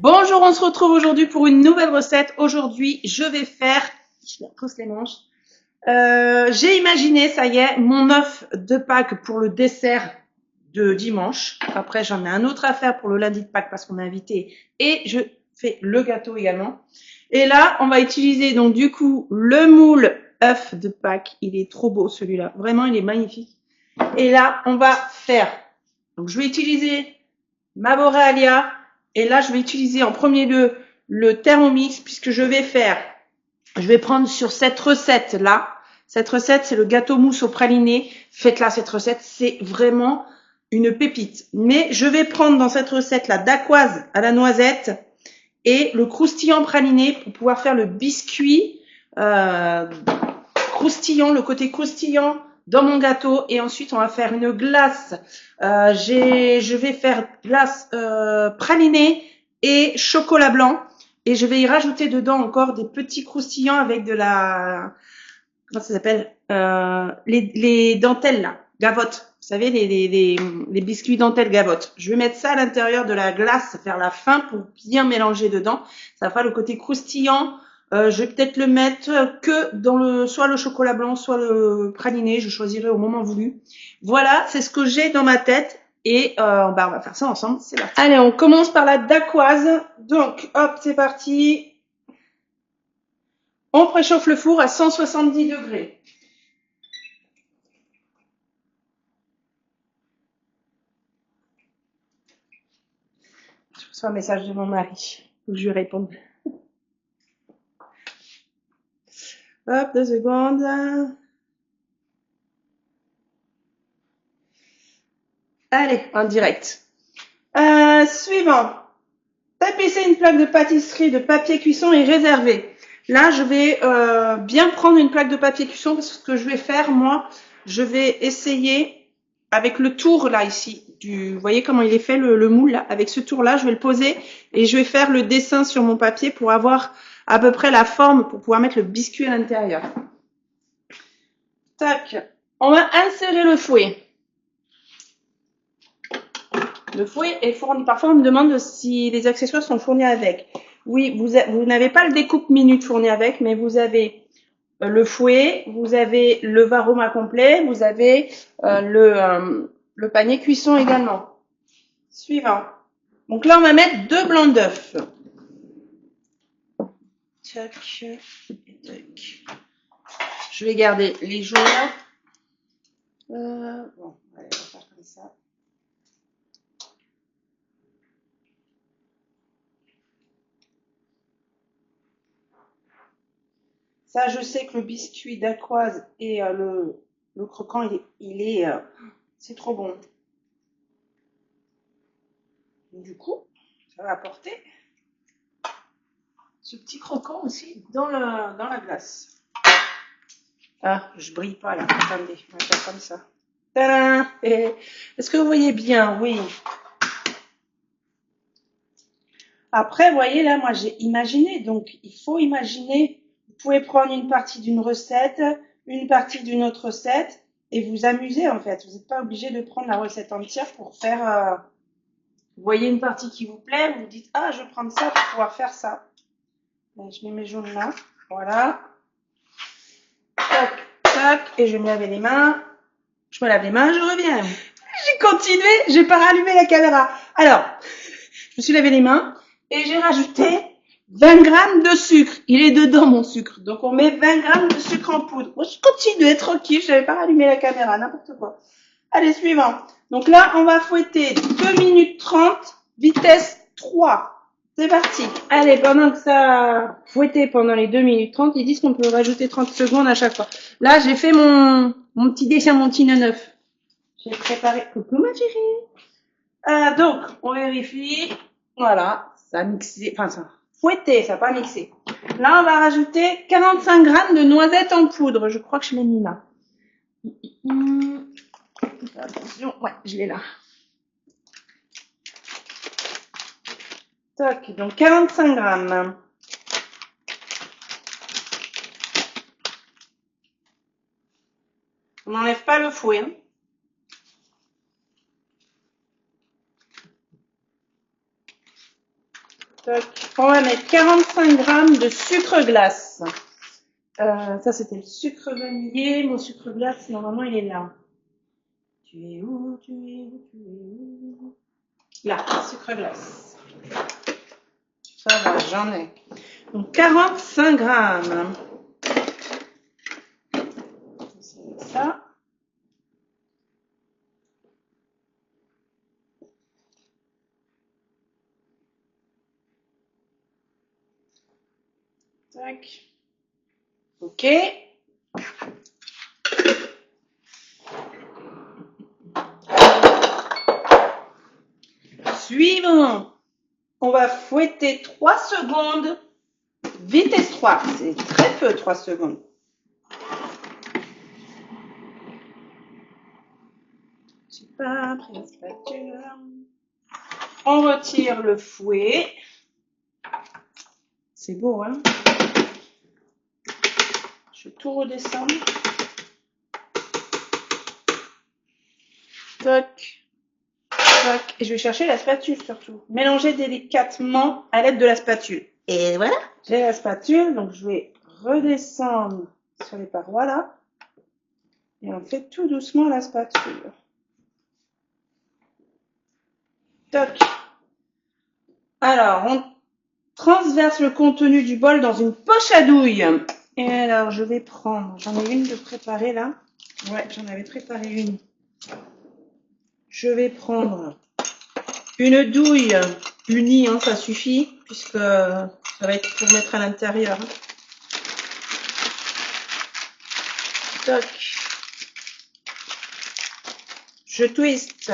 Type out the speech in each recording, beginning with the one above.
Bonjour, on se retrouve aujourd'hui pour une nouvelle recette. Aujourd'hui, je vais faire, je me repousse les manches. J'ai imaginé, ça y est, mon œuf de Pâques pour le dessert de dimanche. Après, j'en ai un autre à faire pour le lundi de Pâques parce qu'on est invité et je fais le gâteau également. Et là, on va utiliser donc du coup le moule œuf de Pâques. Il est trop beau celui-là, vraiment, il est magnifique. Et là, on va faire. Donc, je vais utiliser ma Borealia. Et là, je vais utiliser en premier lieu le Thermomix puisque je vais prendre sur cette recette-là. Cette recette, c'est le gâteau mousse au praliné. Faites-la, cette recette, c'est vraiment une pépite. Mais je vais prendre dans cette recette la dacquoise à la noisette et le croustillant praliné pour pouvoir faire le biscuit croustillant, le côté croustillant dans mon gâteau. Et ensuite, on va faire une glace. Je vais faire glace pralinée et chocolat blanc. Et je vais y rajouter dedans encore des petits croustillants avec de la... Comment ça s'appelle les dentelles, là. Gavotte. Vous savez, les biscuits dentelles gavotte. Je vais mettre ça à l'intérieur de la glace vers la fin pour bien mélanger dedans. Ça fera le côté croustillant. Je vais peut-être le mettre que dans soit le chocolat blanc, soit le praliné. Je choisirai au moment voulu. Voilà, c'est ce que j'ai dans ma tête. Et on va faire ça ensemble. C'est parti. Allez, on commence par la dacquoise. Donc, hop, c'est parti. On préchauffe le four à 170 degrés. Je reçois un message de mon mari. Faut que je lui réponde. Hop, 2 secondes. Allez, en direct. Suivant. Tapisser une plaque de pâtisserie de papier cuisson et réserver. Là, je vais bien prendre une plaque de papier cuisson parce que ce que je vais faire, moi, je vais essayer avec le tour là ici. Vous voyez comment il est fait le moule là. Avec ce tour là, je vais le poser et je vais faire le dessin sur mon papier pour avoir à peu près la forme pour pouvoir mettre le biscuit à l'intérieur. Tac. On va insérer le fouet. Le fouet est fourni. Parfois, on me demande si les accessoires sont fournis avec. Oui, vous n'avez pas le découpe minute fourni avec, mais vous avez le fouet, vous avez le varoma complet, vous avez le panier cuisson également. Suivant. Donc là, on va mettre 2 blancs d'œufs. Tac, tac. Je vais garder les jaunes. Bon, allez, on va faire comme ça. Ça, je sais que le biscuit dacquoise et le croquant, c'est trop bon. Du coup, ça va apporter ce petit croquant aussi dans la glace. Ah, je brille pas là. Attendez, on va faire comme ça. Tadam! Est-ce que vous voyez bien? Oui. Après, vous voyez là, moi j'ai imaginé. Donc, il faut imaginer. Vous pouvez prendre une partie d'une recette, une partie d'une autre recette et vous amuser en fait. Vous n'êtes pas obligé de prendre la recette entière pour faire... Vous voyez une partie qui vous plaît, vous vous dites « Ah, je vais prendre ça pour pouvoir faire ça. » Je mets mes jaunes là. Voilà. Tac, tac. Et je vais me laver les mains. Je me lave les mains, je reviens. J'ai continué, j'ai pas rallumé la caméra. Alors, je me suis lavé les mains et j'ai rajouté 20 grammes de sucre. Il est dedans mon sucre. Donc on met 20 grammes de sucre en poudre. Moi je continuais tranquille, je n'avais pas rallumé la caméra, n'importe quoi. Allez, suivant. Donc là, on va fouetter 2 minutes 30, vitesse 3. C'est parti. Allez, pendant que ça fouetté pendant les 2 minutes 30, ils disent qu'on peut rajouter 30 secondes à chaque fois. Là, j'ai fait mon petit dessin, mon petit neuf. J'ai préparé. Coucou ma chérie. Donc, on vérifie. Voilà, ça a mixé. Enfin, ça a fouetté, ça n'a pas mixé. Là, on va rajouter 45 grammes de noisettes en poudre. Je crois que je l'ai mis là. Attention, ouais, je l'ai là. Toc, donc 45 grammes. On n'enlève pas le fouet. Hein. Toc. On va mettre 45 grammes de sucre glace. Ça, c'était le sucre vanillé. Mon sucre glace, normalement, il est là. Tu es où? Tu es où? Tu es où? Là, sucre glace. Ça va, j'en ai. Donc, 45 grammes. C'est ça. Tac. OK. Suivant. On va fouetter 3 secondes. Vitesse 3. C'est très peu, 3 secondes. J'ai pas pris la spatule. On retire le fouet. C'est beau, hein? Je vais tout redescendre. Toc. Toc. Et je vais chercher la spatule surtout. Mélanger délicatement à l'aide de la spatule. Et voilà. J'ai la spatule, donc je vais redescendre sur les parois là. Et on fait tout doucement la spatule. Toc. Alors, on transverse le contenu du bol dans une poche à douille. Et alors, je vais prendre, j'en ai une de préparée là. Ouais, j'en avais préparé une. Je vais prendre une douille unie, hein, ça suffit, puisque ça va être pour mettre à l'intérieur. Toc. Je twiste.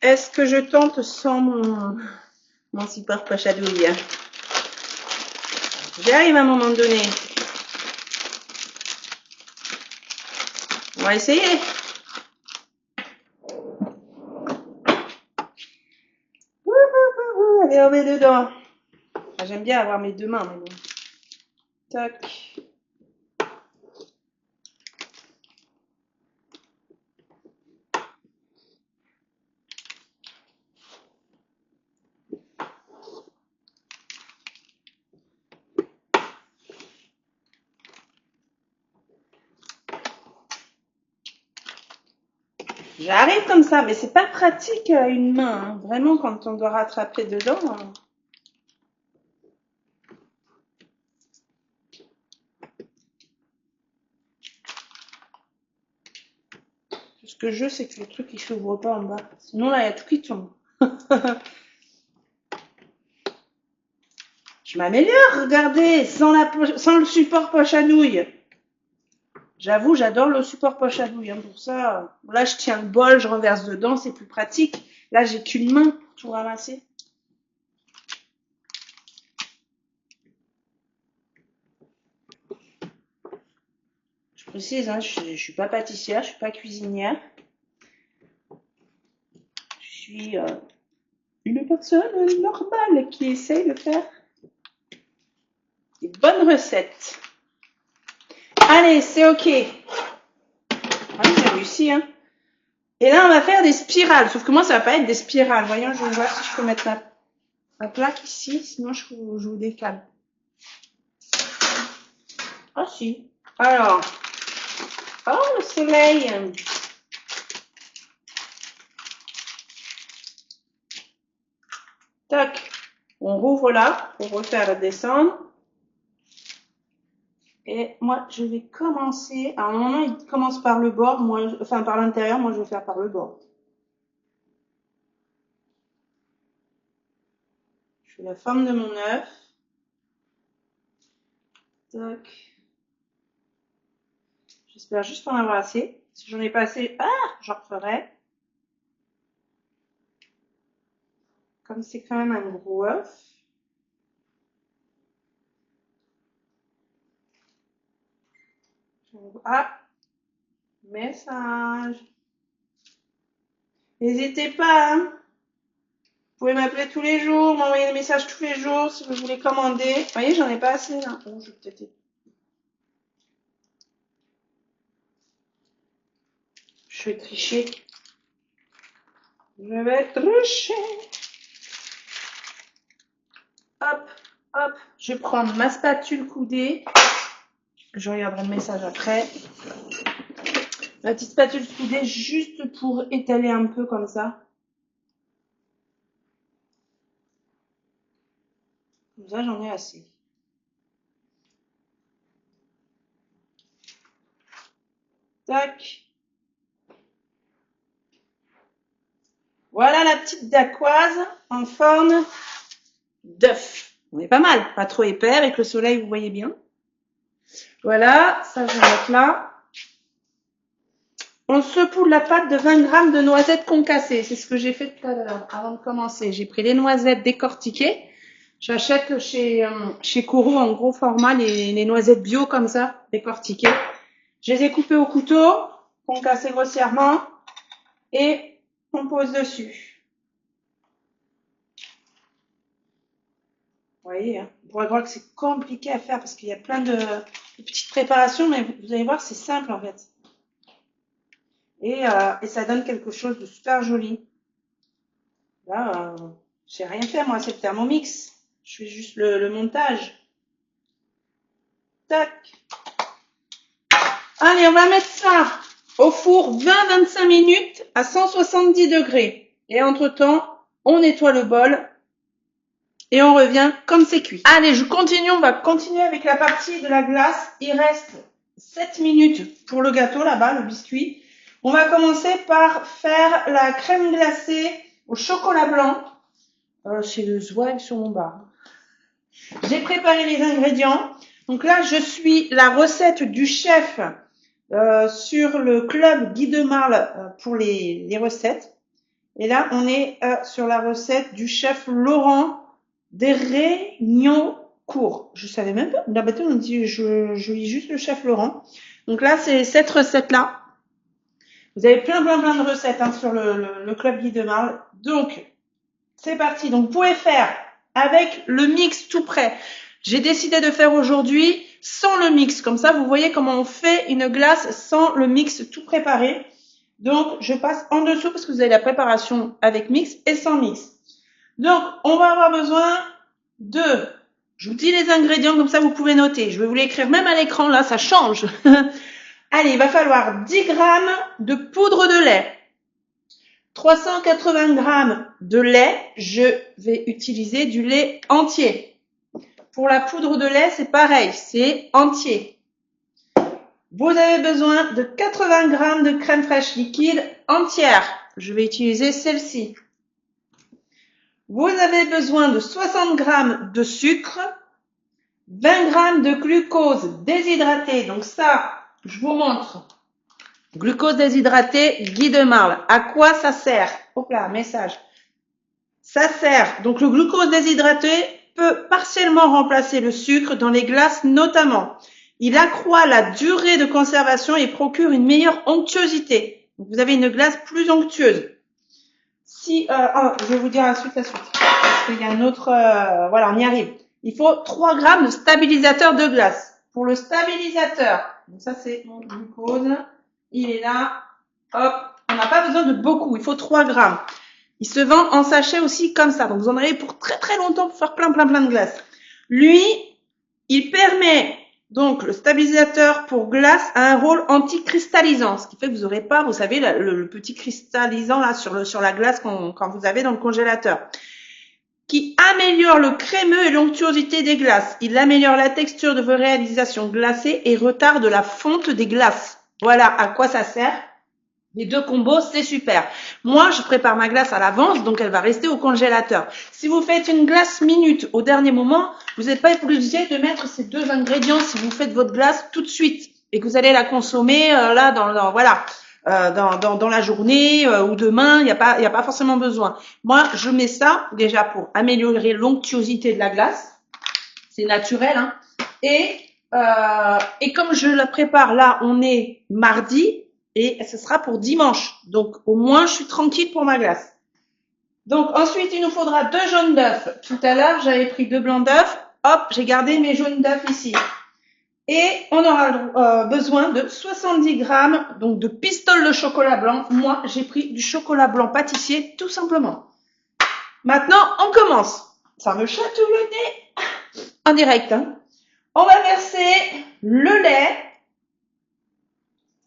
Est-ce que je tente sans mon support poche à douille? J'y arrive à un moment donné. On va essayer. Allez, on met dedans. Ah, j'aime bien avoir mes deux mains, mais bon. Tac. J'arrive comme ça, mais c'est pas pratique à une main, hein. Vraiment, quand on doit rattraper dedans. Hein. Tout ce que je veux, c'est que le truc il s'ouvre pas en bas. Sinon là, il y a tout qui tombe. Je m'améliore, regardez, sans le support poche à douille. J'avoue, j'adore le support poche à douille. Hein, pour ça, là, je tiens le bol, je renverse dedans, c'est plus pratique. Là, j'ai qu'une main pour tout ramasser. Je précise, hein, je suis pas pâtissière, je suis pas cuisinière. Je suis une personne normale qui essaye de faire des bonnes recettes. Allez, c'est ok. Ouais, j'ai réussi, hein. Et là, on va faire des spirales. Sauf que moi, ça va pas être des spirales. Voyons, je vais voir si je peux mettre ma plaque ici. Sinon, je vous décale. Ah, si. Alors. Oh, le soleil. Tac. On rouvre là pour refaire descendre. Et moi, je vais commencer. À un moment, il commence par le bord. Enfin, par l'intérieur. Moi, je vais faire par le bord. Je fais la forme de mon œuf. Tac. J'espère juste en avoir assez. Si j'en ai pas assez, j'en referai. Comme c'est quand même un gros œuf. Ah, message. N'hésitez pas, hein. Vous pouvez m'appeler tous les jours, m'envoyer des messages tous les jours si vous voulez commander. Vous voyez, j'en ai pas assez là. Oh, je vais peut-être. Je vais tricher. Je vais tricher. Hop, hop. Je vais prendre ma spatule coudée. Je regarderai le message après. Ma petite spatule coudée juste pour étaler un peu comme ça. Comme ça, j'en ai assez. Tac. Voilà la petite dacquoise en forme d'œuf. On est pas mal, pas trop épais avec le soleil, vous voyez bien. Voilà, ça je vais mettre là. On secoue la pâte de 20 g de noisettes concassées. C'est ce que j'ai fait tout à l'heure avant de commencer. J'ai pris les noisettes décortiquées. J'achète chez Koro en gros format les noisettes bio comme ça, décortiquées. Je les ai coupées au couteau, concassées grossièrement et on pose dessus. Vous voyez, hein, on pourrait croire que c'est compliqué à faire parce qu'il y a plein de petites préparations, mais vous allez voir, c'est simple en fait. Et ça donne quelque chose de super joli. Là, j'ai rien fait, moi, c'est le Thermomix. Je fais juste le montage. Tac. Allez, on va mettre ça au four 20-25 minutes à 170 degrés. Et entre-temps, on nettoie le bol et on revient comme c'est cuit. Allez, on va continuer avec la partie de la glace. Il reste 7 minutes pour le gâteau là-bas, le biscuit. On va commencer par faire la crème glacée au chocolat blanc. C'est le Zweig sur mon bar. J'ai préparé les ingrédients. Donc là, je suis la recette du chef sur le club Guy de Marle pour les recettes. Et là, on est sur la recette du chef Laurent des Régnoncourt. Je savais même pas. D'habitude, on dit, je lis juste le chef Laurent. Donc là, c'est cette recette-là. Vous avez plein de recettes hein, sur le club Guy de Marle. Donc, c'est parti. Donc, vous pouvez faire avec le mix tout prêt. J'ai décidé de faire aujourd'hui sans le mix. Comme ça, vous voyez comment on fait une glace sans le mix tout préparé. Donc, je passe en dessous parce que vous avez la préparation avec mix et sans mix. Donc, on va avoir besoin de... Je vous dis les ingrédients, comme ça vous pouvez noter. Je vais vous l'écrire même à l'écran, là, ça change. Allez, il va falloir 10 g de poudre de lait. 380 g de lait, je vais utiliser du lait entier. Pour la poudre de lait, c'est pareil, c'est entier. Vous avez besoin de 80 g de crème fraîche liquide entière. Je vais utiliser celle-ci. Vous avez besoin de 60 g de sucre, 20 g de glucose déshydraté. Donc ça, je vous montre. Glucose déshydraté, Guy de Marle. À quoi ça sert? Hop là, message. Ça sert, donc le glucose déshydraté peut partiellement remplacer le sucre dans les glaces notamment. Il accroît la durée de conservation et procure une meilleure onctuosité. Donc vous avez une glace plus onctueuse. Je vais vous dire la suite. Parce qu'il y a un autre, voilà, on y arrive. Il faut 3 g de stabilisateur de glace. Pour le stabilisateur, donc ça c'est mon glucose. Il est là, hop, on n'a pas besoin de beaucoup, il faut 3 g. Il se vend en sachet aussi comme ça, donc vous en avez pour très longtemps pour faire plein de glace. Lui, il permet, donc le stabilisateur pour glace a un rôle anti-cristallisant, ce qui fait que vous n'aurez pas, vous savez, le petit cristallisant là sur la glace quand vous avez dans le congélateur, qui améliore le crémeux et l'onctuosité des glaces. Il améliore la texture de vos réalisations glacées et retarde la fonte des glaces. Voilà à quoi ça sert. Les deux combos, c'est super. Moi, je prépare ma glace à l'avance, donc elle va rester au congélateur. Si vous faites une glace minute au dernier moment, vous n'êtes pas obligé de mettre ces deux ingrédients si vous faites votre glace tout de suite et que vous allez la consommer là dans la journée ou demain. Il n'y a pas forcément besoin. Moi, je mets ça déjà pour améliorer l'onctuosité de la glace. C'est naturel, hein. Et comme je la prépare là, on est mardi. Et ce sera pour dimanche. Donc, au moins, je suis tranquille pour ma glace. Donc, ensuite, il nous faudra 2 jaunes d'œufs. Tout à l'heure, j'avais pris 2 blancs d'œufs. Hop, j'ai gardé mes jaunes d'œufs ici. Et on aura besoin de 70 g donc de pistoles de chocolat blanc. Moi, j'ai pris du chocolat blanc pâtissier, tout simplement. Maintenant, on commence. Ça me chatouille le nez. En direct, hein. On va verser le lait.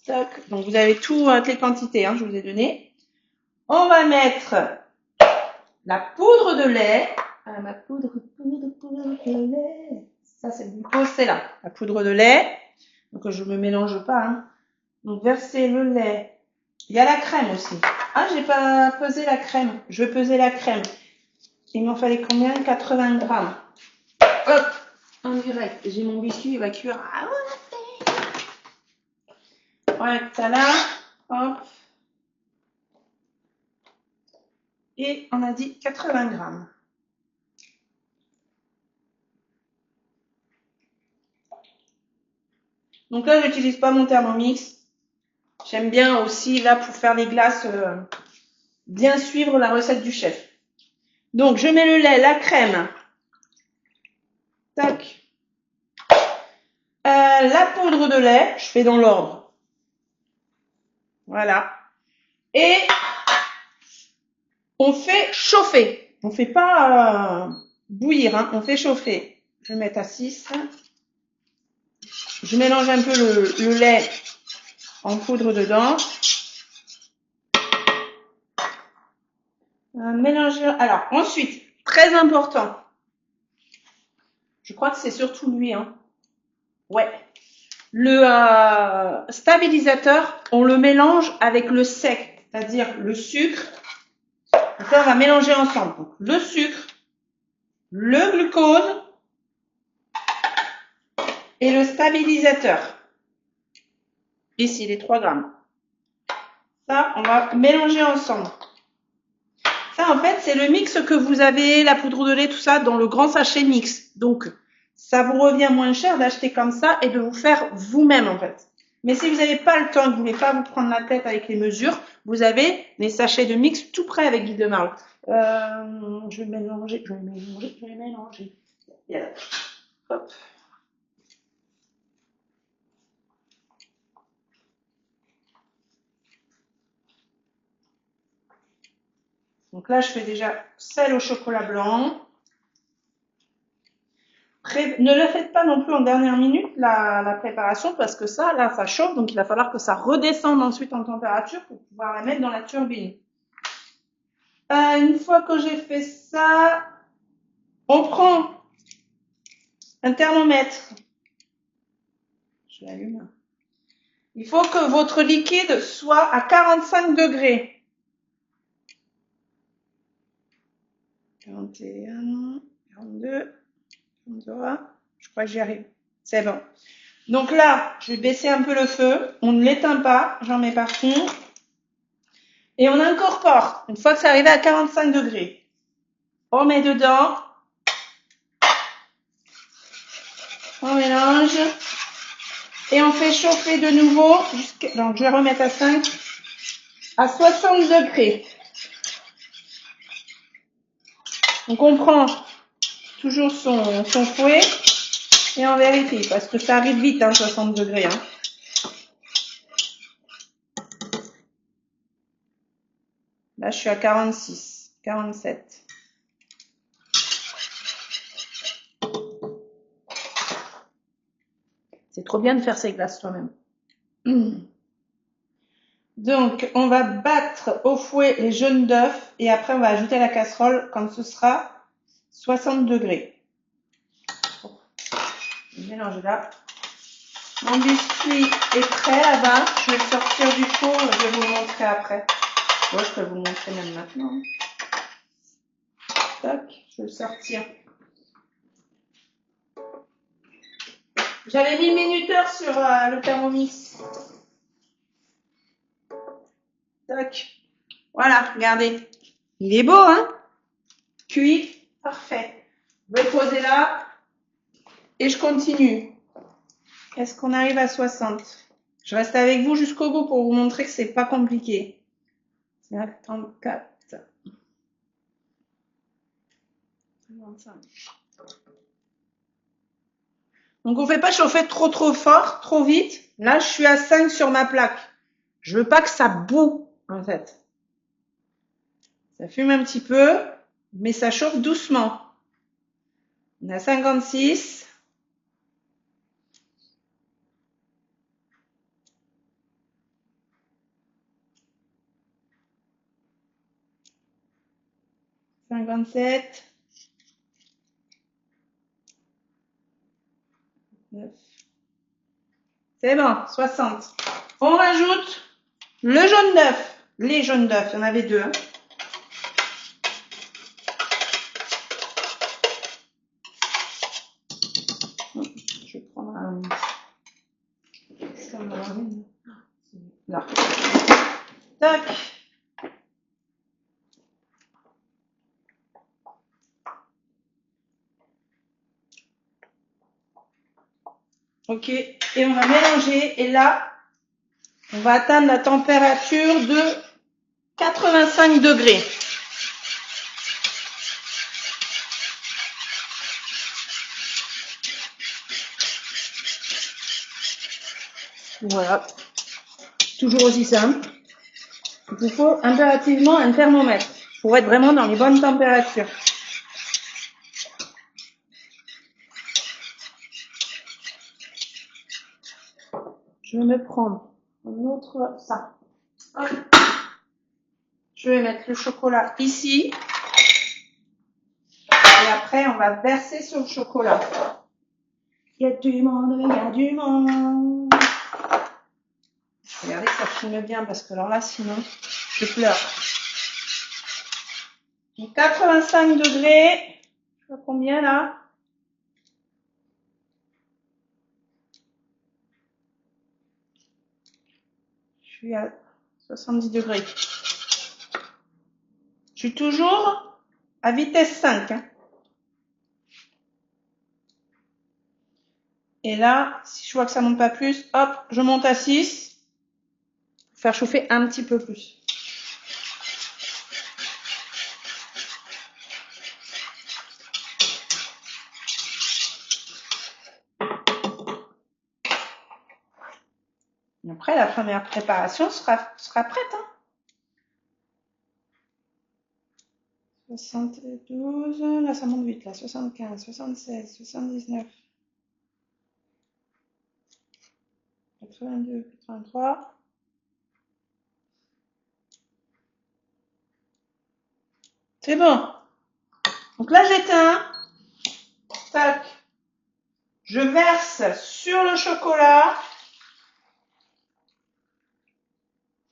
Tac. Donc, vous avez toutes les quantités, hein, je vous ai donné. On va mettre la poudre de lait. Ah, ma poudre de lait. Ça, c'est le glucose, c'est là. La poudre de lait. Donc, je me mélange pas, hein. Donc, verser le lait. Il y a la crème aussi. Ah, j'ai pas pesé la crème. Je vais peser la crème. Il m'en fallait combien? 80 grammes. Hop, en direct. J'ai mon biscuit, il va cuire. Voilà, ça là. Hop. Et on a dit 80 grammes. Donc là, j'utilise pas mon Thermomix. J'aime bien aussi, là, pour faire les glaces, bien suivre la recette du chef. Donc, je mets le lait, la crème. Tac. La poudre de lait, je fais dans l'ordre. Voilà. Et on fait chauffer. On fait pas bouillir, hein. On fait chauffer. Je vais mettre à 6. Je mélange un peu le lait en poudre dedans. Mélanger. Alors, ensuite, très important. Je crois que c'est surtout lui, hein. Ouais. Le stabilisateur, on le mélange avec le sec, c'est-à-dire le sucre. Donc là, on va mélanger ensemble. Donc, le sucre, le glucose et le stabilisateur. Ici, les 3 grammes. Ça, on va mélanger ensemble. Ça, en fait, c'est le mix que vous avez, la poudre de lait, tout ça, dans le grand sachet mix. Donc, ça vous revient moins cher d'acheter comme ça et de vous faire vous-même, en fait. Mais si vous n'avez pas le temps, que vous voulez pas vous prendre la tête avec les mesures, vous avez les sachets de mix tout prêts avec Guy de Marle. Je vais mélanger. Et là, hop. Donc là, je fais déjà sel au chocolat blanc. Ne le faites pas non plus en dernière minute, la préparation, parce que ça, là, ça chauffe, donc il va falloir que ça redescende ensuite en température pour pouvoir la mettre dans la turbine. Une fois que j'ai fait ça, on prend un thermomètre. Je l'allume. Il faut que votre liquide soit à 45 degrés. 41, 42, 43, je crois que j'y arrive. C'est bon. Donc là, je vais baisser un peu le feu. On ne l'éteint pas, j'en mets partout. Et on incorpore, une fois que c'est arrivé à 45 degrés, on met dedans, on mélange, et on fait chauffer de nouveau, donc je vais remettre à 5, à 60 degrés. Donc on prend toujours son fouet, et on vérifie, parce que ça arrive vite, hein, 60 degrés. Hein. Là, je suis à 46, 47. C'est trop bien de faire ses glaces soi-même. Donc, on va battre au fouet les jaunes d'œufs et après, on va ajouter à la casserole quand ce sera 60 degrés. Je mélange là. Mon biscuit est prêt là-bas. Je vais le sortir du four. Je vais vous le montrer après. Moi, je peux vous montrer même maintenant. Tac, je vais le sortir. J'avais mis le minuteur sur le Thermomix. Tac. Voilà, regardez. Il est beau, hein? Cuit. Parfait. Je vais poser là. Et je continue. Est-ce qu'on arrive à 60? Je reste avec vous jusqu'au bout pour vous montrer que c'est pas compliqué. 54. 55. Donc on fait pas chauffer trop fort, trop vite. Là, je suis à 5 sur ma plaque. Je veux pas que ça boue, en fait. Ça fume un petit peu, mais ça chauffe doucement. On a 56. Cinquante-sept. 9. C'est bon, 60. On rajoute le jaune d'œuf. Les jaunes d'œufs, il y en avait 2. Je vais prendre un... Là. Tac. Ok, et on va mélanger. Et là, on va atteindre la température de 85 degrés. Voilà. Toujours aussi simple. Il vous faut impérativement un thermomètre pour être vraiment dans les bonnes températures. Je vais me prendre un autre, ça. Hop. Je vais mettre le chocolat ici. Et après, on va verser sur le chocolat. Il y a du monde, il y a du monde. Regardez que ça filme bien parce que alors là, sinon, je pleure. Donc 85 degrés. Je sais pas combien là. Je suis à 70 degrés. Je suis toujours à vitesse 5. Hein. Et là, si je vois que ça monte pas plus, hop, je monte à 6. Pour faire chauffer un petit peu plus. Et après, la première préparation sera prête. Hein. 72, là ça monte vite, là, 75, 76, 79, 82, 83. C'est bon. Donc là, j'éteins. Tac. Je verse sur le chocolat.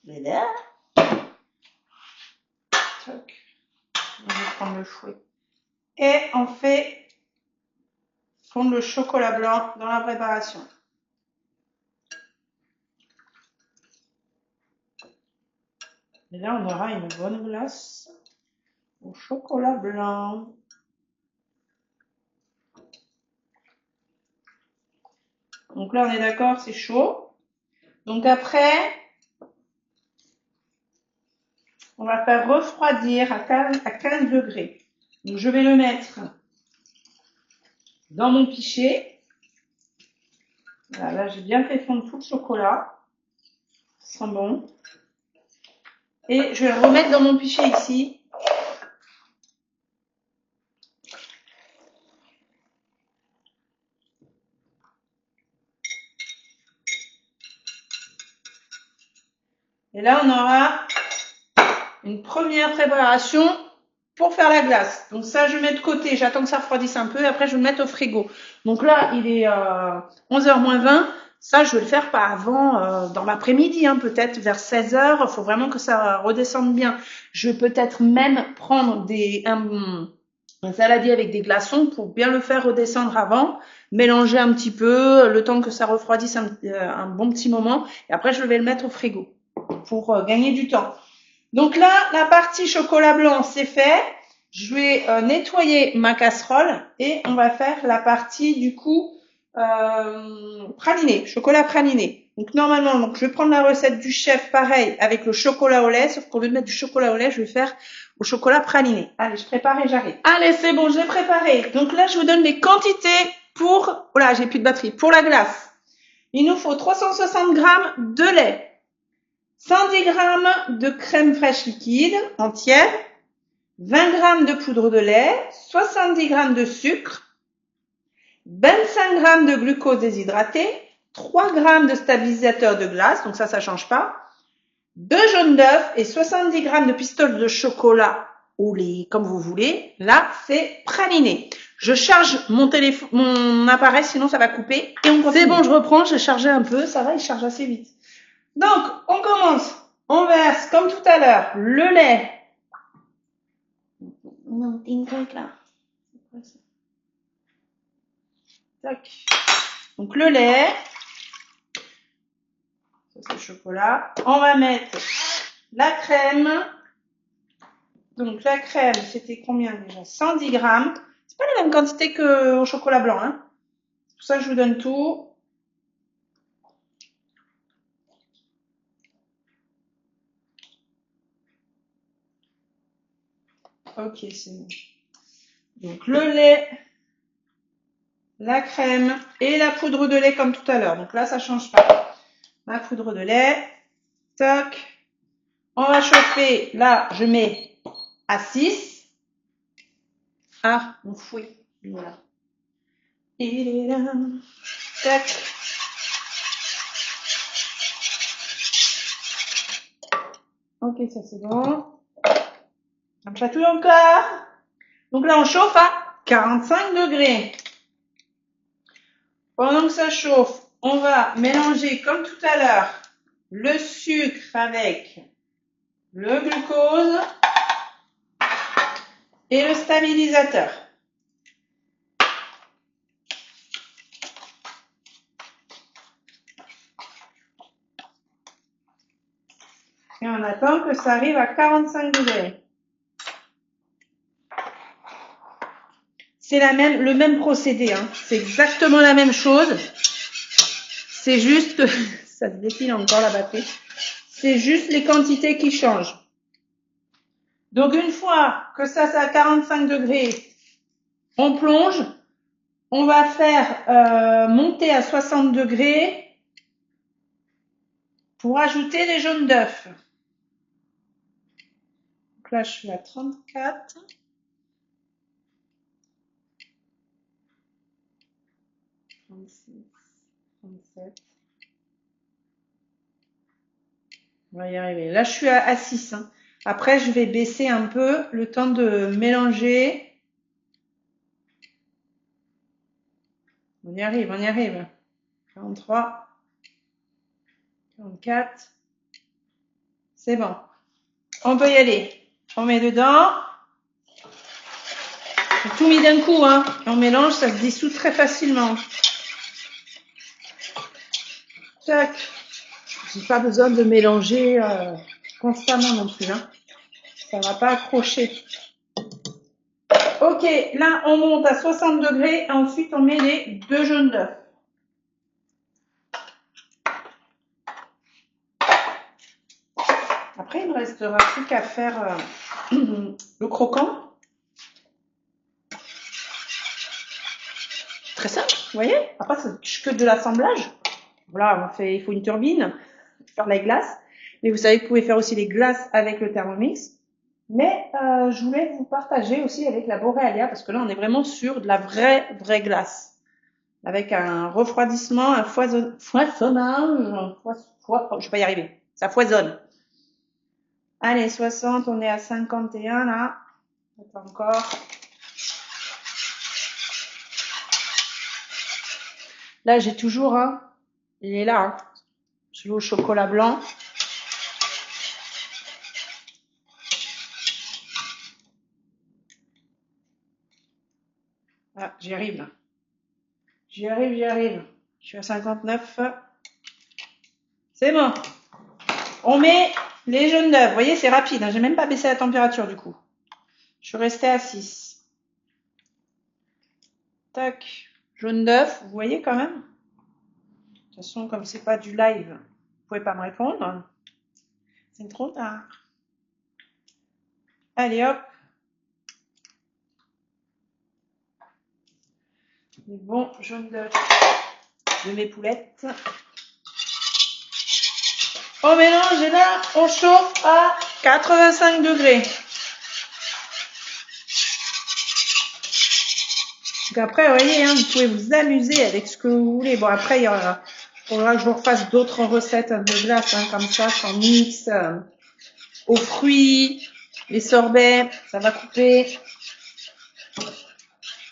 Et là. Tac. Je vais prendre le fouet. Et on fait fondre le chocolat blanc dans la préparation. Et là, on aura une bonne glace au chocolat blanc. Donc là, on est d'accord, c'est chaud. Donc après, on va faire refroidir à 15 degrés. Donc je vais le mettre dans mon pichet. Voilà, là, j'ai bien fait fondre tout le chocolat. Ça sent bon. Et je vais le remettre dans mon pichet ici. Et là, on aura une première préparation pour faire la glace. Donc ça, je mets de côté. J'attends que ça refroidisse un peu. Et après, je vais le mettre au frigo. Donc là, il est 11h moins 20. Ça, je vais le faire pas avant, dans l'après-midi, hein, peut-être vers 16h. Il faut vraiment que ça redescende bien. Je vais peut-être même prendre un saladier avec des glaçons pour bien le faire redescendre avant, mélanger un petit peu, le temps que ça refroidisse un bon petit moment. Et après, je vais le mettre au frigo pour gagner du temps. Donc là, la partie chocolat blanc, c'est fait. Je vais nettoyer ma casserole et on va faire la partie du coup praliné, chocolat praliné. Donc normalement, donc je vais prendre la recette du chef, pareil, avec le chocolat au lait, sauf qu'au lieu de mettre du chocolat au lait, je vais faire au chocolat praliné. Allez, je prépare et j'arrive. Allez, c'est bon, je l'ai préparé. Donc là, je vous donne les quantités pour, voilà, j'ai plus de batterie, pour la glace. Il nous faut 360 g de lait, 110 g de crème fraîche liquide entière, 20 g de poudre de lait, 70 g de sucre, 25 g de glucose déshydraté, 3 g de stabilisateur de glace, donc ça change pas, 2 jaunes d'œufs et 70 g de pistoles de chocolat ou les, comme vous voulez. Là, c'est praliné. Je charge mon téléphone, mon appareil, sinon ça va couper. Et on continue. C'est bon, je reprends, j'ai chargé un peu, ça va, il charge assez vite. Donc, on commence. On verse, comme tout à l'heure, le lait. Non, une truc là. Tac. Donc, le lait. Ça, c'est le chocolat. On va mettre la crème. Donc, la crème, c'était combien déjà? 110 g. C'est pas la même quantité qu'au chocolat blanc, hein. C'est pour ça que je vous donne tout. Ok, c'est bon. Donc, le lait, la crème et la poudre de lait comme tout à l'heure. Donc là, ça change pas. Ma poudre de lait. Toc. On va chauffer. Là, je mets à 6. Ah, mon fouet. Voilà. Il est là. Tac. Ok, ça c'est bon. On chatouille encore. Donc là, on chauffe à 45 degrés. Pendant que ça chauffe, on va mélanger comme tout à l'heure le sucre avec le glucose et le stabilisateur. Et on attend que ça arrive à 45 degrés. C'est le même procédé, hein. C'est exactement la même chose. C'est juste que ça se défile encore la batterie. C'est juste les quantités qui changent. Donc une fois que ça c'est à 45 degrés, on plonge. On va faire monter à 60 degrés pour ajouter les jaunes d'œufs. Donc là je suis à 34. 36, 37. On va y arriver. Là, je suis à 6. Hein. Après, je vais baisser un peu le temps de mélanger. On y arrive, on y arrive. 43, 44. C'est bon. On peut y aller. On met dedans. J'ai tout mis d'un coup, hein. Et on mélange, ça se dissout très facilement. Tac. J'ai pas besoin de mélanger constamment non plus, hein. Ça va pas accrocher. Ok, là on monte à 60 degrés et ensuite on met les 2 jaunes d'œufs. Après il ne restera plus qu'à faire le croquant. Très simple, vous voyez. Après c'est que de l'assemblage. Voilà, il faut une turbine pour faire la glace. Mais vous savez que vous pouvez faire aussi les glaces avec le Thermomix. Mais je voulais vous partager aussi avec la Borealia parce que là on est vraiment sur de la vraie glace. Avec un refroidissement, un foisonnage, je vais pas y arriver, ça foisonne. Allez, 60, on est à 51 là, attends encore. Là, j'ai toujours, hein, il est là, hein, celui au chocolat blanc. Ah, j'y arrive là. J'y arrive. Je suis à 59. C'est bon. On met les jaunes d'œufs. Vous voyez, c'est rapide. Hein. J'ai même pas baissé la température du coup. Je suis restée à 6. Tac. Jaune d'œuf. Vous voyez quand même. De toute façon, comme c'est pas du live, vous pouvez pas me répondre. C'est trop tard. Allez hop. Les bons jaunes d'œuf de mes poulettes. On mélange et là, on chauffe à 85 degrés. qu'après, vous voyez, hein, vous pouvez vous amuser avec ce que vous voulez. Bon, après, faudra que je vous refasse d'autres recettes de glace, hein, comme ça, sans mix, aux fruits, les sorbets, ça va couper.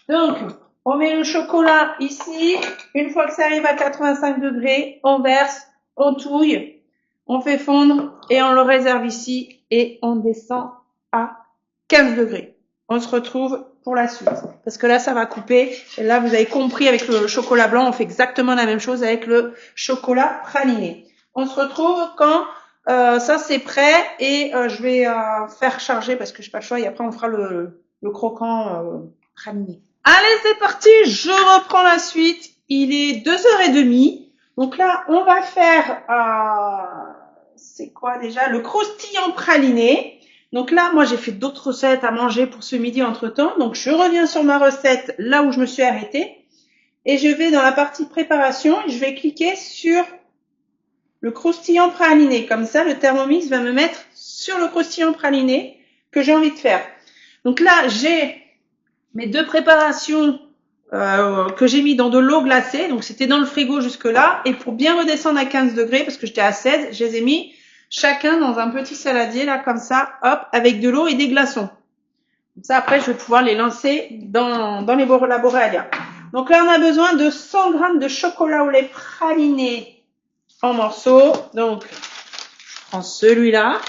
Donc, on met le chocolat ici. Une fois que ça arrive à 85 degrés, on verse, on touille, on fait fondre et on le réserve ici et on descend à 15 degrés. On se retrouve pour la suite. Parce que là, ça va couper. Et là, vous avez compris, avec le chocolat blanc, on fait exactement la même chose avec le chocolat praliné. On se retrouve quand ça c'est prêt et je vais faire charger parce que je n'ai pas le choix et après on fera le croquant praliné. Allez, c'est parti, je reprends la suite. Il est 2h30. Donc là, on va faire, c'est quoi déjà? Le croustillant praliné. Donc là, moi, j'ai fait d'autres recettes à manger pour ce midi entre-temps. Donc, je reviens sur ma recette là où je me suis arrêtée. Et je vais dans la partie préparation. Je vais cliquer sur le croustillant praliné. Comme ça, le Thermomix va me mettre sur le croustillant praliné que j'ai envie de faire. Donc là, j'ai mes deux préparations que j'ai mis dans de l'eau glacée. Donc, c'était dans le frigo jusque-là. Et pour bien redescendre à 15 degrés, parce que j'étais à 16, je les ai mis chacun dans un petit saladier, là, comme ça, hop, avec de l'eau et des glaçons. Comme ça, après, je vais pouvoir les lancer dans la Boréalia. Donc là, on a besoin de 100 g de chocolat au lait praliné en morceaux. Donc, je prends celui-là.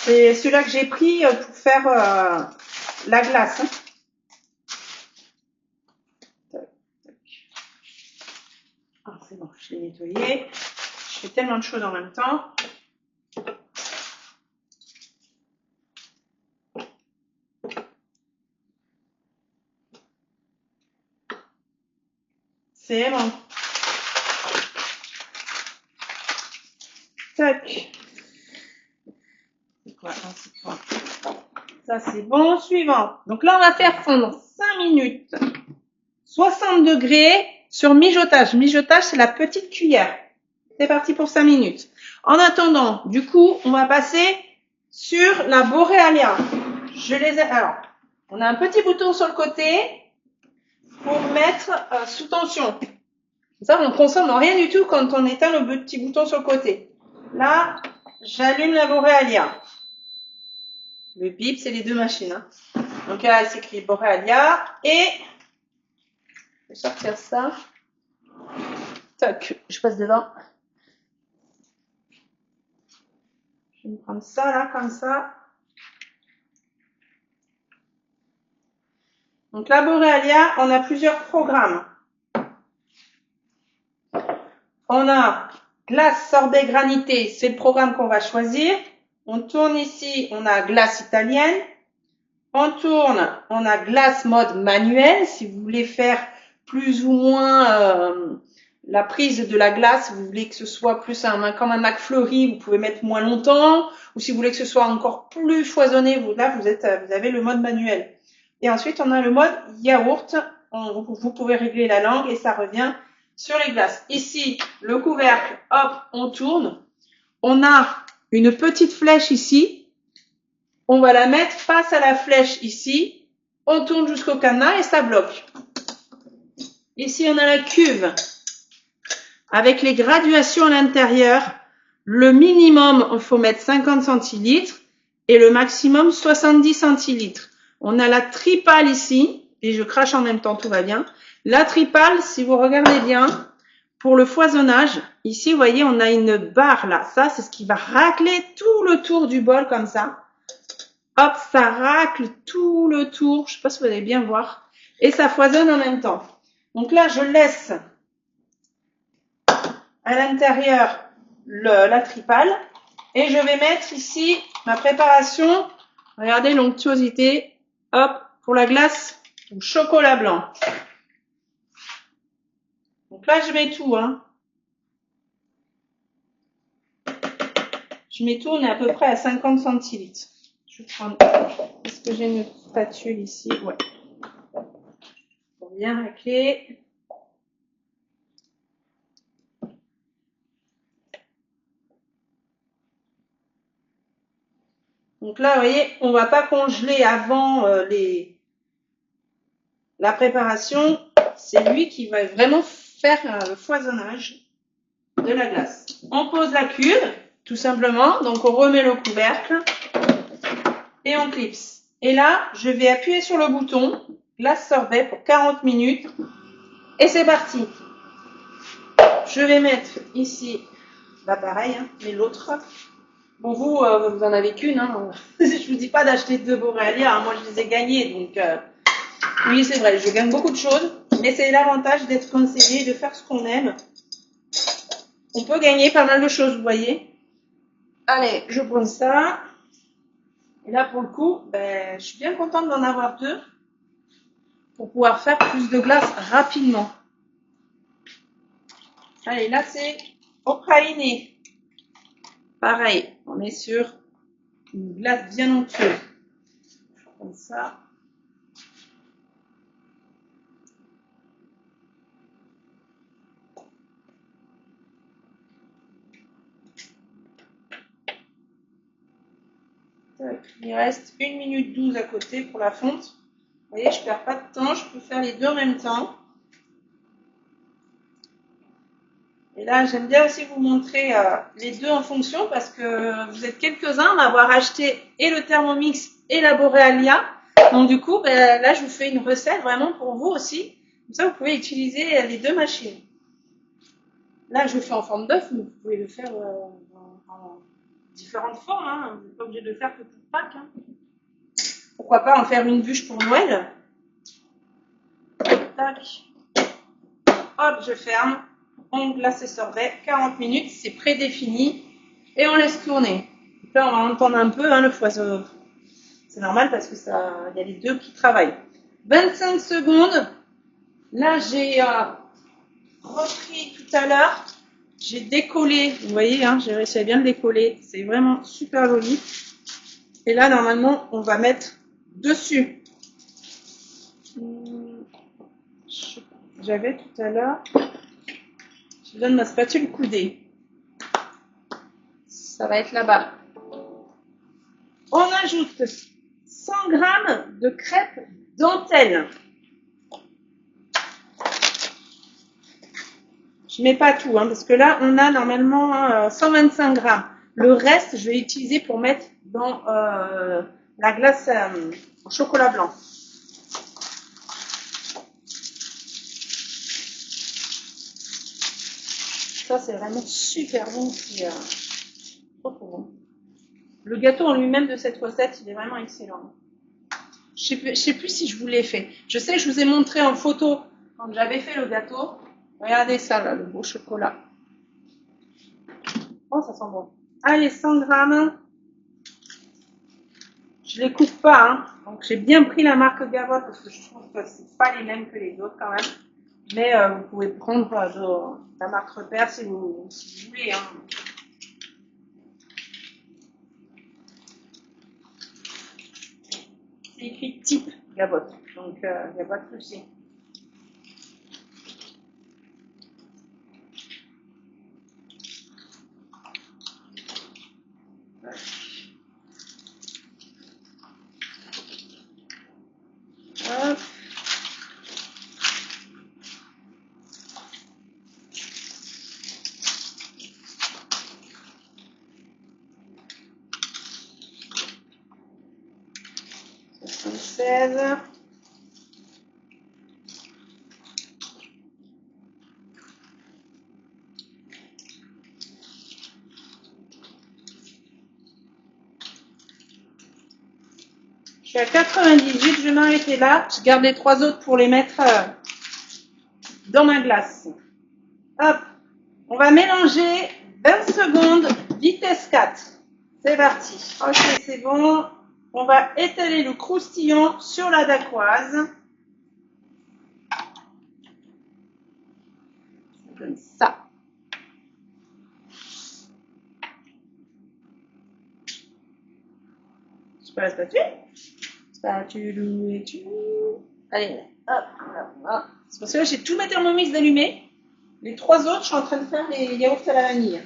C'est celui-là que j'ai pris pour faire la glace. Hein. Ah, c'est bon, je l'ai nettoyé. Je fais tellement de choses en même temps. C'est bon. Tac. C'est quoi? Ça, c'est bon. Suivant. Donc là, on va faire fondre 5 minutes. 60 degrés sur mijotage. Mijotage, c'est la petite cuillère. C'est parti pour 5 minutes. En attendant, du coup, on va passer sur la Boréalia. Alors, on a un petit bouton sur le côté pour mettre sous tension. Ça, on ne consomme rien du tout quand on éteint le petit bouton sur le côté. Là, j'allume la Boréalia. Le bip, c'est les deux machines. Hein. Donc là, il s'écrit Boréalia et je vais sortir ça. Tac, je passe dedans. Je vais me prendre ça là, comme ça. Donc la Boréalia, on a plusieurs programmes. On a glace sorbet granité, c'est le programme qu'on va choisir. On tourne ici, on a glace italienne. On tourne, on a glace mode manuel. Si vous voulez faire plus ou moins la prise de la glace, vous voulez que ce soit plus comme un McFlurry, vous pouvez mettre moins longtemps. Ou si vous voulez que ce soit encore plus foisonné, vous avez le mode manuel. Et ensuite, on a le mode yaourt. Vous pouvez régler la langue et ça revient sur les glaces. Ici, le couvercle, hop, on tourne. On a une petite flèche ici. On va la mettre face à la flèche ici. On tourne jusqu'au cadenas et ça bloque. Ici, on a la cuve avec les graduations à l'intérieur. Le minimum, il faut mettre 50 centilitres et le maximum 70 centilitres. On a la tripale ici, et je crache en même temps, tout va bien. La tripale, si vous regardez bien, pour le foisonnage, ici, vous voyez, on a une barre là. Ça, c'est ce qui va racler tout le tour du bol comme ça. Hop, ça racle tout le tour. Je ne sais pas si vous allez bien voir. Et ça foisonne en même temps. Donc là, je laisse à l'intérieur la tripale. Et je vais mettre ici ma préparation. Regardez l'onctuosité. Hop, pour la glace au chocolat blanc. Donc là, je mets tout. Hein. Je mets tout, on est à peu près à 50 centilitres. Je vais prendre. Est-ce que j'ai une spatule ici? Ouais. Pour bien racler. Donc là, vous voyez, on va pas congeler avant la préparation, c'est lui qui va vraiment faire le foisonnage de la glace. On pose la cuve, tout simplement. Donc, on remet le couvercle et on clipse. Et là, je vais appuyer sur le bouton glace sorbet pour 40 minutes. Et c'est parti. Je vais mettre ici l'appareil, hein, mais l'autre. Bon, vous en avez qu'une. Hein. Je vous dis pas d'acheter 2 Borealia. Hein. Moi, je les ai gagnés. Donc, oui, c'est vrai, je gagne beaucoup de choses. Mais c'est l'avantage d'être conseillé, de faire ce qu'on aime. On peut gagner pas mal de choses, vous voyez. Allez, je prends ça. Et là, pour le coup, je suis bien contente d'en avoir 2 pour pouvoir faire plus de glace rapidement. Allez, là, c'est au praliné. Pareil, on est sur une glace bien onctueuse. Comme ça. Il reste 1 minute 12 à côté pour la fonte. Vous voyez, je perds pas de temps, je peux faire les 2 en même temps. Et là, j'aime bien aussi vous montrer les 2 en fonction parce que vous êtes quelques-uns à avoir acheté et le Thermomix et la Borealia. Donc du coup, là, je vous fais une recette vraiment pour vous aussi. Comme ça, vous pouvez utiliser les 2 machines. Là, je le fais en forme d'œuf, mais vous pouvez le faire en différentes formes. Hein. Vous n'êtes pas obligé de le faire que pour Pâques. Hein. Pourquoi pas en faire une bûche pour Noël. Tac. Hop, je ferme. On glace et sorbet. 40 minutes, c'est prédéfini. Et on laisse tourner. Donc là, on va entendre un peu le foisonnement. C'est normal parce que y a les 2 qui travaillent. 25 secondes. Là, j'ai repris tout à l'heure. J'ai décollé. Vous voyez, hein, j'ai réussi à bien le décoller. C'est vraiment super joli. Et là, normalement, on va mettre dessus. J'avais tout à l'heure. Je donne ma spatule coudée. Ça va être là-bas. On ajoute 100 g de crêpes dentelle. Je mets pas tout, hein, parce que là, on a normalement 125 grammes. Le reste, je vais utiliser pour mettre dans la glace en chocolat blanc. Ça, c'est vraiment super bon. Trop bon. Le gâteau en lui-même de cette recette, il est vraiment excellent. Je sais plus si je vous l'ai fait. Je sais que je vous ai montré en photo quand j'avais fait le gâteau. Regardez ça, là, le beau chocolat. Oh, ça sent bon. Allez, 100 grammes. Je les coupe pas, hein. Donc j'ai bien pris la marque Gavotte parce que je trouve que c'est pas les mêmes que les autres quand même. Mais vous pouvez prendre la marque Repère si vous voulez. Hein. C'est écrit type Gavotte, donc il n'y a pas de souci. Hop. $76. Je suis à 98, je vais m'arrêter là. Je garde les 3 autres pour les mettre dans ma glace. Hop, on va mélanger 20 secondes, vitesse 4. C'est parti. Ok, c'est bon. On va étaler le croustillon sur la dacquoise. Comme ça. Je peux la spatule. Spatule et tu. Allez, hop, hop, hop. C'est parce que là, j'ai tous mes Thermomix allumés. Les 3 autres, je suis en train de faire les yaourts à la vanille.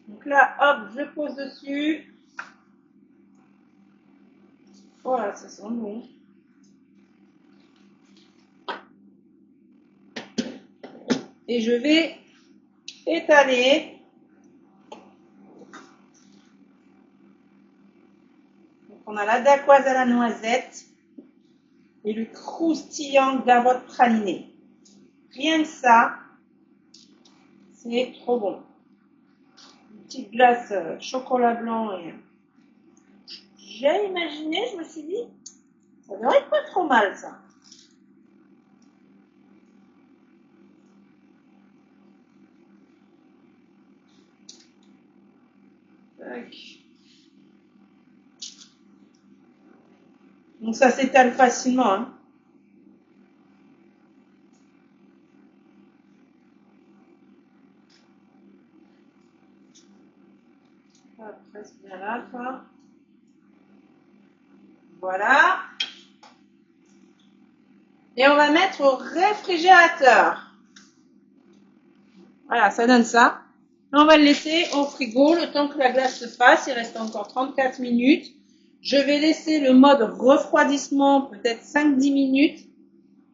Donc là, hop, je pose dessus. Voilà, ça sent bon. Et je vais étaler. Donc on a la dacquoise à la noisette et le croustillant gavotte praliné. Rien que ça, c'est trop bon. Une petite glace chocolat blanc et j'ai imaginé, je me suis dit, ça devrait être pas trop mal ça. Tac. Donc ça s'étale facilement. Hein. Après, c'est bien là, quoi. Voilà. Et on va mettre au réfrigérateur. Voilà, ça donne ça. On va le laisser au frigo le temps que la glace se fasse. Il reste encore 34 minutes. Je vais laisser le mode refroidissement peut-être 5-10 minutes.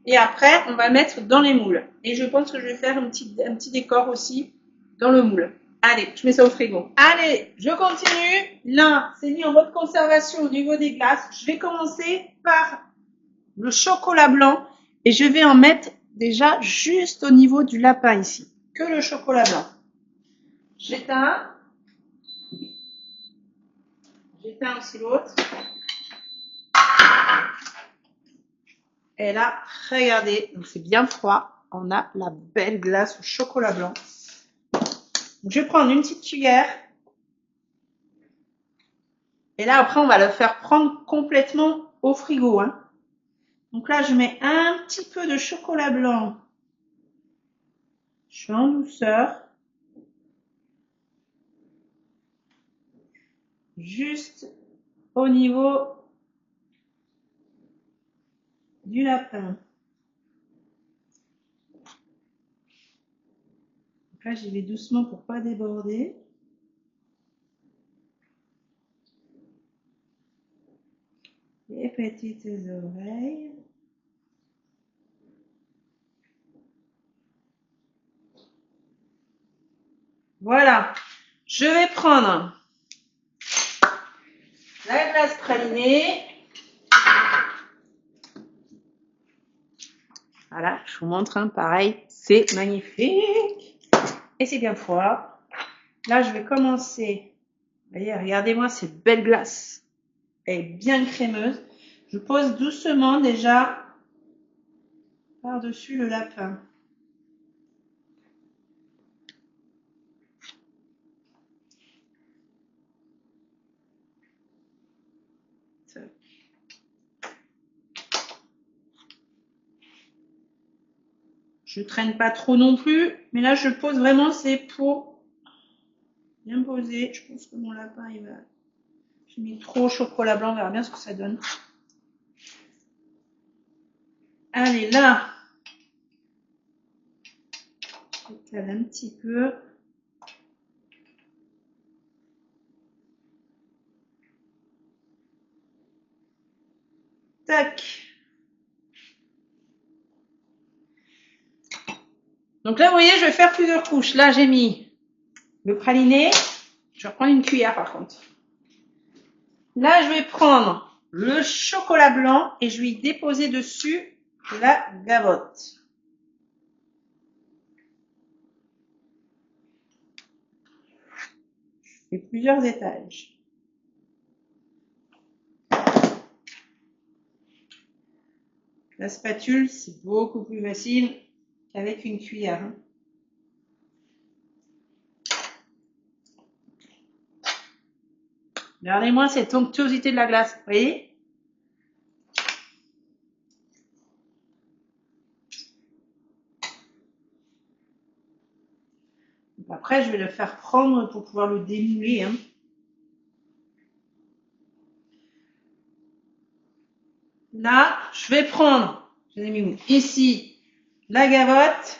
Et après, on va mettre dans les moules. Et je pense que je vais faire un petit décor aussi dans le moule. Allez, je mets ça au frigo. Allez, je continue. Là, c'est mis en mode conservation au niveau des glaces. Je vais commencer par le chocolat blanc. Et je vais en mettre déjà juste au niveau du lapin ici. Que le chocolat blanc. J'éteins. J'éteins aussi l'autre. Et là, regardez, donc c'est bien froid. On a la belle glace au chocolat blanc. Donc, je vais prendre une petite cuillère. Et là, après, on va le faire prendre complètement au frigo. Hein. Donc là, je mets un petit peu de chocolat blanc. Je suis en douceur. Juste au niveau du lapin. Donc là, j'y vais doucement pour pas déborder. Les petites oreilles. Voilà. Je vais prendre la glace pralinée. Voilà, je vous montre, hein, pareil, c'est magnifique. Et c'est bien froid. Là, je vais commencer. Vous voyez, regardez-moi cette belle glace. Elle est bien crémeuse. Je pose doucement déjà par-dessus le lapin. Je traîne pas trop non plus, mais là je pose vraiment, c'est pour bien poser. Je pense que mon lapin il va. J'ai mis trop chocolat blanc, on verra bien ce que ça donne. Allez là, j'étale un petit peu. Tac. Donc là, vous voyez, je vais faire plusieurs couches. Là, j'ai mis le praliné. Je vais reprendre une cuillère par contre. Là, je vais prendre le chocolat blanc et je vais y déposer dessus la gavotte. Je fais plusieurs étages. La spatule, c'est beaucoup plus facile qu'avec une cuillère. Regardez-moi cette onctuosité de la glace, vous voyez? Après, je vais le faire prendre pour pouvoir le démouler. Hein. Là, je vais prendre, je l'ai mis où? Ici, la gavotte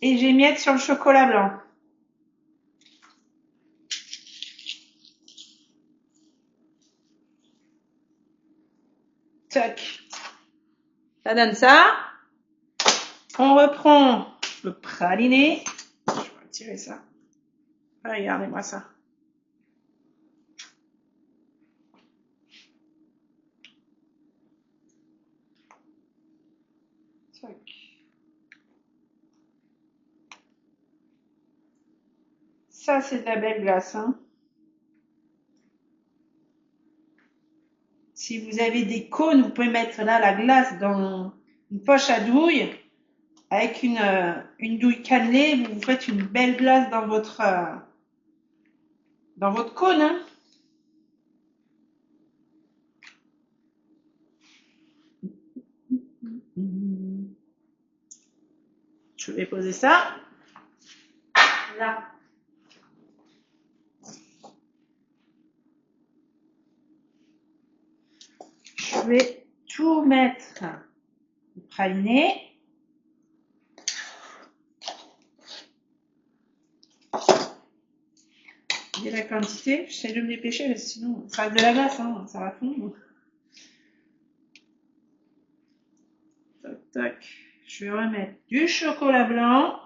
et j'émiette sur le chocolat blanc. Tac. Ça donne ça. On reprend le praliné. Je vais retirer ça. Regardez-moi ça. Tac. Ça, c'est de la belle glace, hein. Si vous avez des cônes, vous pouvez mettre là la glace dans une poche à douille. Avec une douille cannelée, vous faites une belle glace dans votre cône, hein. Je vais poser ça là. Je vais tout mettre le praliné. Et la quantité, j'essaie de me dépêcher, sinon ça reste de la glace, hein, ça va fondre. Tac, tac. Je vais remettre du chocolat blanc.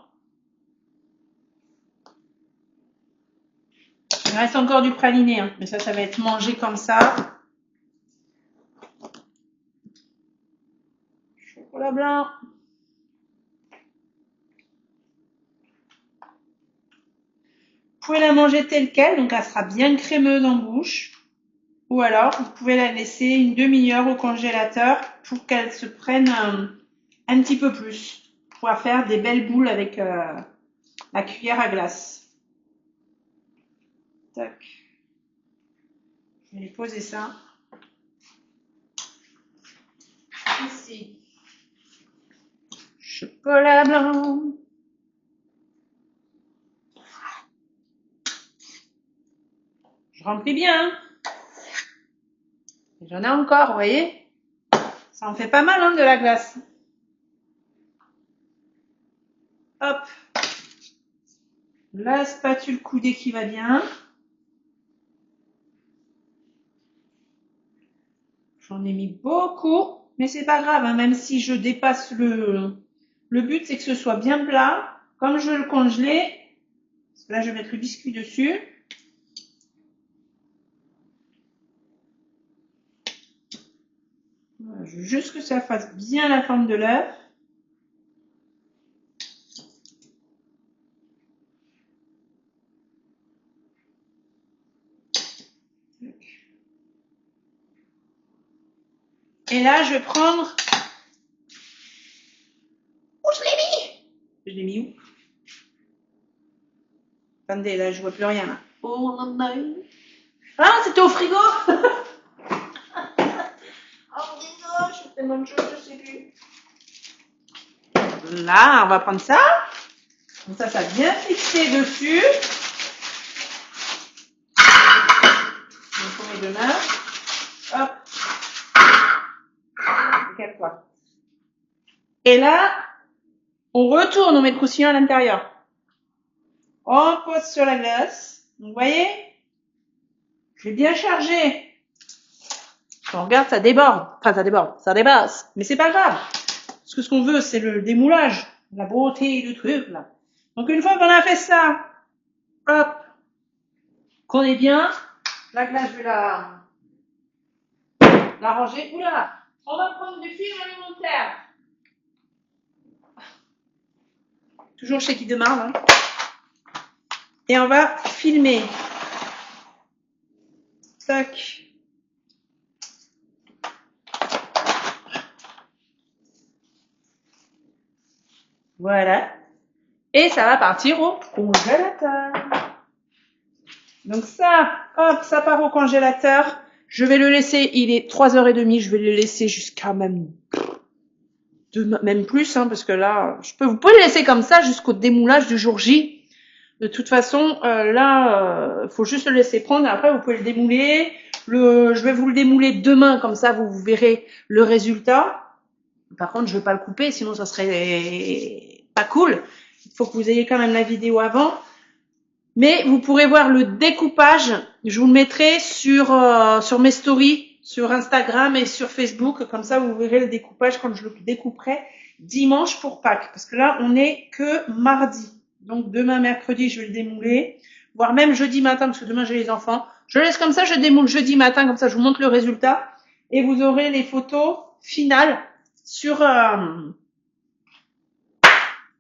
Il reste encore du praliné, hein, mais ça va être mangé comme ça. Chocolat blanc. Vous pouvez la manger telle quelle, donc elle sera bien crémeuse en bouche. Ou alors, vous pouvez la laisser une demi-heure au congélateur pour qu'elle se prenne un petit peu plus. Pour pouvoir faire des belles boules avec la cuillère à glace. Tac. Je vais poser ça. Ici. Chocolat blanc. Je remplis bien. J'en ai encore, vous voyez. Ça en fait pas mal, hein, de la glace. Hop. La spatule coudée qui va bien. J'en ai mis beaucoup, mais c'est pas grave, hein, même si je dépasse le but, c'est que ce soit bien plat. Comme je veux le congeler, là je vais mettre le biscuit dessus. Voilà, je veux juste que ça fasse bien la forme de l'œuf. Et là, je vais prendre... Où je l'ai mis? Je l'ai mis où? Attendez, là, je vois plus rien. Là. Oh, ah, c'était au frigo. Oh, désolé, je fais tellement de choses, je sais plus. Là, on va prendre ça. Donc ça bien fixé dessus. Donc on met deux mains. Hop. Calme-toi. Et là, on retourne, on met le croustillant à l'intérieur. On pose sur la glace. Vous voyez? Je vais bien charger. On regarde, ça déborde. Enfin, ça déborde, ça dépasse. Mais c'est pas grave. Parce que ce qu'on veut, c'est le démoulage. La beauté du truc, là. Donc, une fois qu'on a fait ça, hop, qu'on est bien, la glace, je vais la ranger. Oula! On va prendre du film alimentaire. Toujours chez Guy Demar, là. Et on va filmer. Tac. Voilà. Et ça va partir au congélateur. Donc ça, hop, ça part au congélateur. Je vais le laisser, il est 3h30, je vais le laisser jusqu'à même plus, hein, parce que là, vous pouvez le laisser comme ça jusqu'au démoulage du jour J. De toute façon, faut juste le laisser prendre. Après, vous pouvez le démouler. Je vais vous le démouler demain, comme ça, vous verrez le résultat. Par contre, je vais pas le couper, sinon ça serait pas cool. Il faut que vous ayez quand même la vidéo avant. Mais vous pourrez voir le découpage. Je vous le mettrai sur mes stories sur Instagram et sur Facebook. Comme ça, vous verrez le découpage quand je le découperai dimanche pour Pâques. Parce que là, on est que mardi. Donc, demain, mercredi, je vais le démouler. Voire même jeudi matin, parce que demain, j'ai les enfants. Je laisse comme ça, je démoule jeudi matin. Comme ça, je vous montre le résultat. Et vous aurez les photos finales sur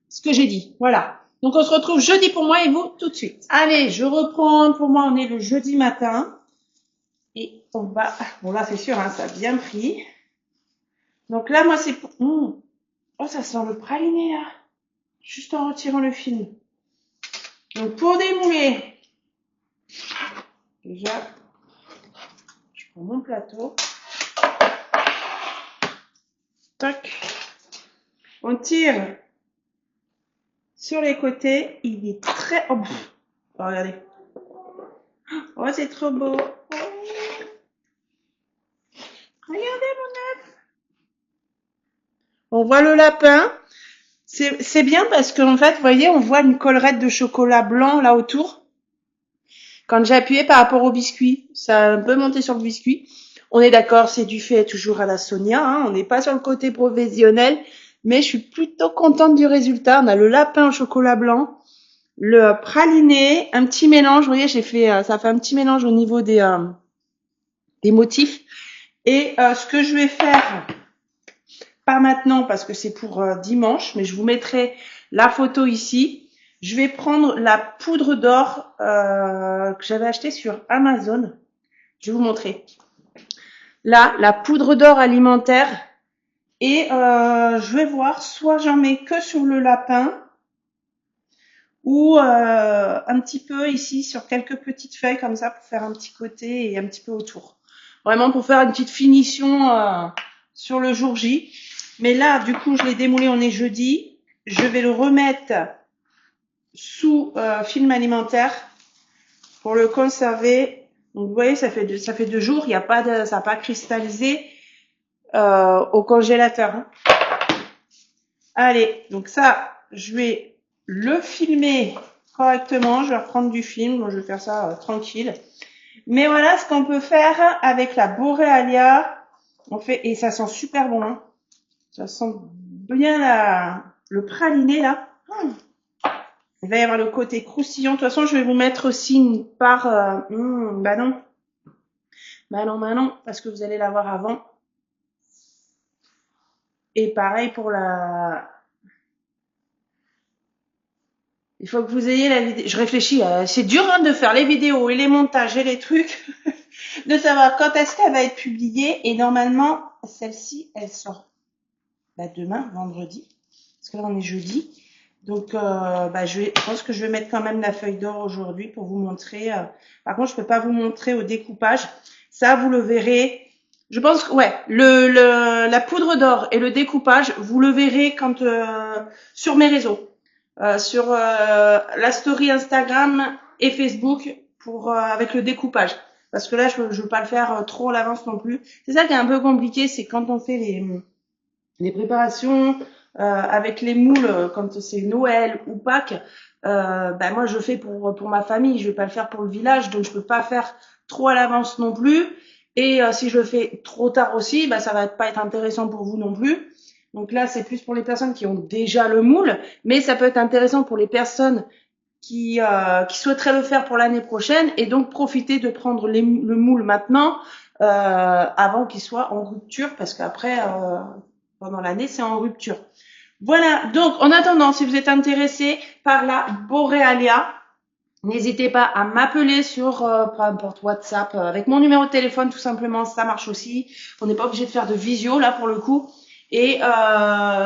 ce que j'ai dit. Voilà. Donc, on se retrouve jeudi pour moi et vous tout de suite. Allez, je reprends. Pour moi, on est le jeudi matin. Et on va... Bon, là, c'est sûr, hein, ça a bien pris. Donc là, moi, c'est pour... Oh, ça sent le praliné, là. Juste en retirant le film. Donc, pour démouler, déjà, je prends mon plateau. Tac. On tire sur les côtés. Il est très... Oh, regardez. Oh, c'est trop beau. Regardez mon œuf. On voit le lapin. C'est bien parce qu'en fait, vous voyez, on voit une collerette de chocolat blanc là autour. Quand j'ai appuyé par rapport au biscuit, ça a un peu monté sur le biscuit. On est d'accord, c'est du fait toujours à la Sonia. Hein, on n'est pas sur le côté professionnel, mais je suis plutôt contente du résultat. On a le lapin au chocolat blanc, le praliné, un petit mélange. Vous voyez, ça fait un petit mélange au niveau des motifs. Et ce que je vais faire, pas maintenant parce que c'est pour dimanche, mais je vous mettrai la photo ici. Je vais prendre la poudre d'or que j'avais achetée sur Amazon. Je vais vous montrer. Là, la poudre d'or alimentaire. Et je vais voir, soit j'en mets que sur le lapin ou un petit peu ici sur quelques petites feuilles comme ça pour faire un petit côté et un petit peu autour. Vraiment pour faire une petite finition sur le jour J. Mais là, du coup, je l'ai démoulé, on est jeudi. Je vais le remettre sous film alimentaire pour le conserver. Donc, vous voyez, ça fait 2 jours. Il y a pas de, ça n'a pas cristallisé au congélateur. Hein. Allez, donc ça, je vais le filmer correctement. Je vais reprendre du film. Bon, je vais faire ça tranquille. Mais voilà ce qu'on peut faire avec la Borealia. On fait, et ça sent super bon. Hein. Ça sent bien le praliné là. Il va y avoir le côté croustillant. De toute façon, je vais vous mettre aussi une part... bah non. Bah non, parce que vous allez la voir avant. Et pareil pour la... Il faut que vous ayez la vidéo. Je réfléchis. C'est dur hein, de faire les vidéos et les montages et les trucs. De savoir quand est-ce qu'elle va être publiée. Et normalement, celle-ci, elle sort demain, vendredi. Parce que là, on est jeudi. Donc, je pense que je vais mettre quand même la feuille d'or aujourd'hui pour vous montrer. Par contre, je peux pas vous montrer au découpage. Ça, vous le verrez. Je pense que, ouais, la poudre d'or et le découpage, vous le verrez quand sur mes réseaux. Sur la story Instagram et Facebook avec le découpage. Parce que là, je veux pas le faire trop à l'avance non plus. C'est ça qui est un peu compliqué, c'est quand on fait les préparations avec les moules, quand c'est Noël ou Pâques, moi je fais pour ma famille, je vais pas le faire pour le village, donc je peux pas faire trop à l'avance non plus. Et si je le fais trop tard aussi, ça va pas être intéressant pour vous non plus. Donc là, c'est plus pour les personnes qui ont déjà le moule, mais ça peut être intéressant pour les personnes qui souhaiteraient le faire pour l'année prochaine et donc profiter de prendre le moule maintenant avant qu'il soit en rupture, parce qu'après pendant l'année c'est en rupture. Voilà, donc en attendant, si vous êtes intéressé par la Borealia, n'hésitez pas à m'appeler sur peu importe WhatsApp avec mon numéro de téléphone, tout simplement, ça marche aussi. On n'est pas obligé de faire de visio là pour le coup. Et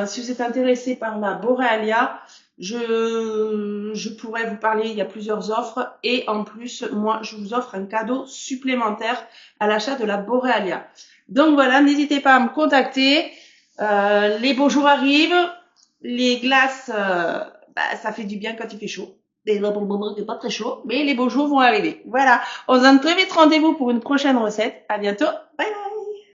si vous êtes intéressé par la Borealia, je pourrais vous parler, il y a plusieurs offres. Et en plus, moi, je vous offre un cadeau supplémentaire à l'achat de la Borealia. Donc voilà, n'hésitez pas à me contacter. Les beaux jours arrivent. Les glaces, ça fait du bien quand il fait chaud. Il n'est pas très chaud, mais les beaux jours vont arriver. Voilà, on se donne très vite rendez-vous pour une prochaine recette. À bientôt. Bye bye.